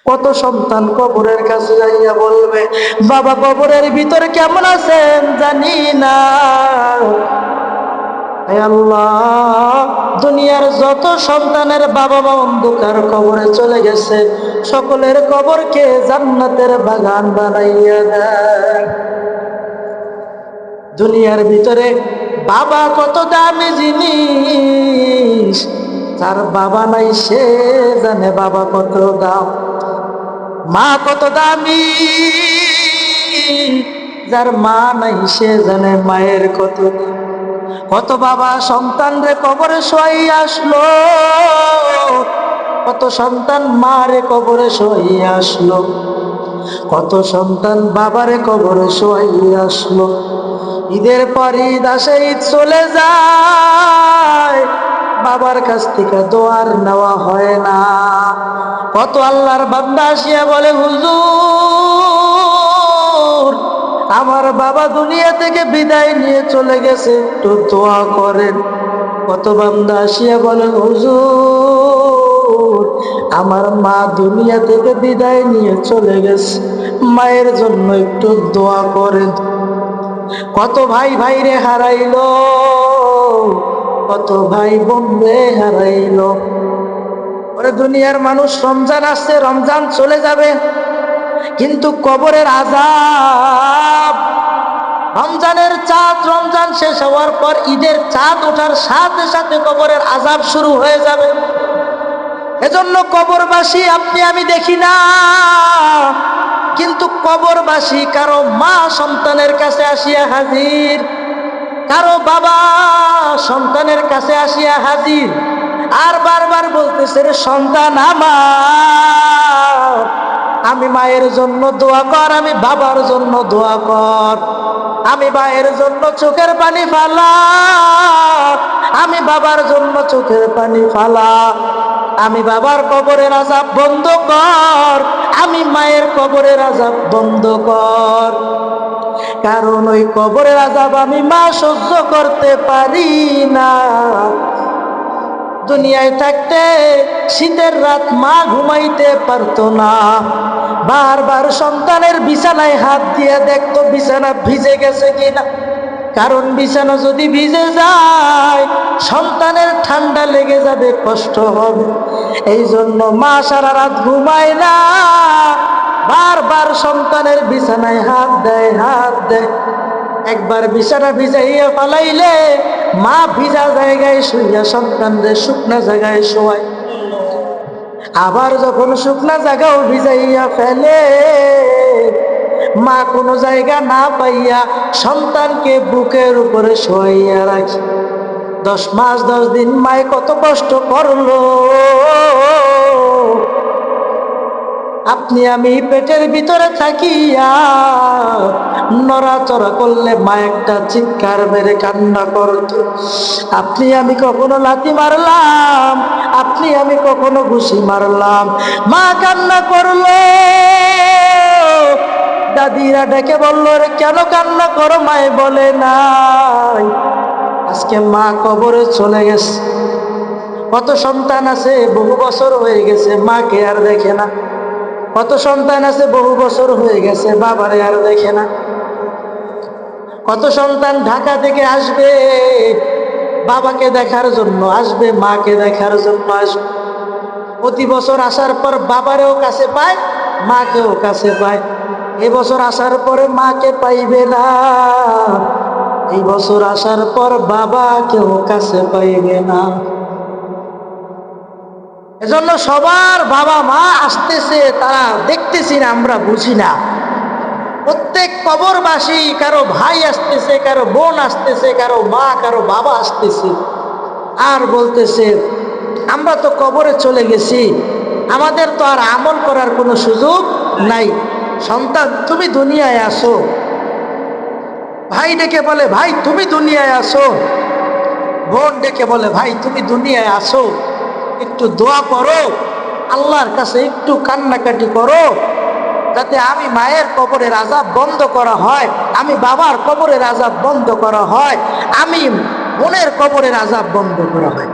কত সন্তান কবরের কাছে যাইয়া বলবে, বাবা কবরের ভিতরে কেমন আছেন জানি না। হে আল্লাহ, দুনিয়ার যত সন্তানের বাবা মা অন্ধকার কবরে চলে গেছে, সকলের কবরকে জান্নাতের বাগান বানাইয়া দেয়। দুনিয়ার ভিতরে বাবা কত দামি জিনিস, যার বাবা নাই সে জানে বাবা কত দাম। মা কত দামি, যার মা নাই সে জানে মায়ের কত দাম। কত বাবা সন্তান রে কবরে শোয়াই আসলো, কত সন্তান মা রে কবরে শোয়াই আসলো, কত সন্তান বাবারে কবরে শোয়াই আসলো। ঈদের পর ঈদ আসে, ঈদ চলে যায়, বাবার কাছ থেকে দোয়ার নেওয়া হয় না। কত আল্লাহর বান্দা আসিয়া বলে, হুজুর আমার বাবা দুনিয়া থেকে বিদায় নিয়ে চলে গেছে, একটু দোয়া করেন। কত বান্দা আসিয়া বলে, হুজুর আমার মা দুনিয়া থেকে বিদায় নিয়ে চলে গেছে, মায়ের জন্য একটু দোয়া করেন। কত ভাই ভাইরে হারাইলো, কত ভাই বোনরে হারাইলো। ওরে দুনিয়ার মানুষ, রমজান আসছে, রমজান চলে যাবে, কিন্তু কবরের আযাব, রমজানের চাঁদ রমজান শেষ হওয়ার পর ঈদের চাঁদ ওঠার সাথে সাথে কবরের আযাব শুরু হয়ে যাবে। এজন্য কবরবাসী আপনি আমি দেখি না, কিন্তু কবরবাসী কারো মা সন্তানের কাছে আসিয়া হাজির, কারো বাবা সন্তানের কাছে আসিয়া হাজির, আর বারবার বলতেছে, রে সন্তান আমার, আমি মায়ের জন্য দোয়া কর, আমি বাবার জন্য দোয়া কর, আমি মায়ের জন্য চোখের পানি ফালা, আমি বাবার জন্য চোখের পানি ফালা, আমি বাবার কবরের আযাব বন্ধ কর, আমি মায়ের কবরের আযাব বন্ধ কর। কারণ ওই কবরের আযাব আমি মা সহ্য করতে পারি না। দুনিয়ায় থাকতে শীতের রাত মা ঘুমাইতে পারতো না, বারবার সন্তানের বিছানায় হাত দিয়ে দেখতো বিছানা ভিজে গেছে কিনা, কারণ বিছানা যদি ভিজে যায় সন্তানের ঠান্ডা লেগে যাবে, কষ্ট হবে। এই জন্য মা সারা রাত ঘুমায় না, বারবার সন্তানের বিছানায় হাত দেয়, হাত দেয়। একবার বিছানা ভিজাইয়া ফালাইলে মা ভিজা জায়গায় শুইয়া সন্তানদের শুকনা জায়গায় শোয়ায়, আবার যখন শুকনা জায়গাও ভিজাইয়া ফেলে, মা কোনো জায়গা না পাইয়া সন্তানকে বুকের উপরে শোয়াইয়া রাখি। 10 মাস 10 দিন মায়ে কত কষ্ট করলো। আপনি আমি পেটের ভিতরে থাকিয়া নড়াচড়া করলে মা একটা চিৎকার মেরে কান্না করত। আপনি আমি কখনো লাথি মারলাম, আপনি আমি কখনো ঘুষি মারলাম, মা কান্না করলো। দাদিরা ডেকে বললো, রে কেন কান্না করো? মায়ে বলে নাই, আজকে মা কবরে চলে গেছে। কত সন্তান আছে বহু বছর হয়ে গেছে মাকে আর দেখে না, কত সন্তান আছে বহু বছর হয়ে গেছে বাবারে আর দেখে না। কত সন্তান ঢাকা থেকে আসবে বাবাকে দেখার জন্য, আসবে মাকে দেখার জন্য আসবে, প্রতি বছর আসার পর বাবারেও কাছে পায়, মাকেও কাছে পায়। এবছর আসার পরে মাকে পাইবে না, এই বছর আসার পর বাবাকেও কাছে পাইবে না। এজন্য সবার বাবা মা আসতেছে, তারা দেখতেছি না, আমরা বুঝি না। প্রত্যেক কবরবাসী, কারো ভাই আসতেছে, কারো বোন আসতেছে, কারো মা কারো বাবা আসতেছে, আর বলতেছে আমরা তো কবরে চলে গেছি, আমাদের তো আর আমল করার কোনো সুযোগ নাই। সন্তান তুমি দুনিয়ায় আসো, ভাই ডেকে বলে ভাই তুমি দুনিয়ায় আসো, বোন ডেকে বলে ভাই তুমি দুনিয়ায় আসো, একটু দোয়া করো, আল্লাহর কাছে একটু কান্নাকাটি করো, যাতে আমি মায়ের কবরের আযাব বন্ধ করা হয়, আমি বাবার কবরের আযাব বন্ধ করা হয়, আমি বোনের কবরের আযাব বন্ধ করা হয়।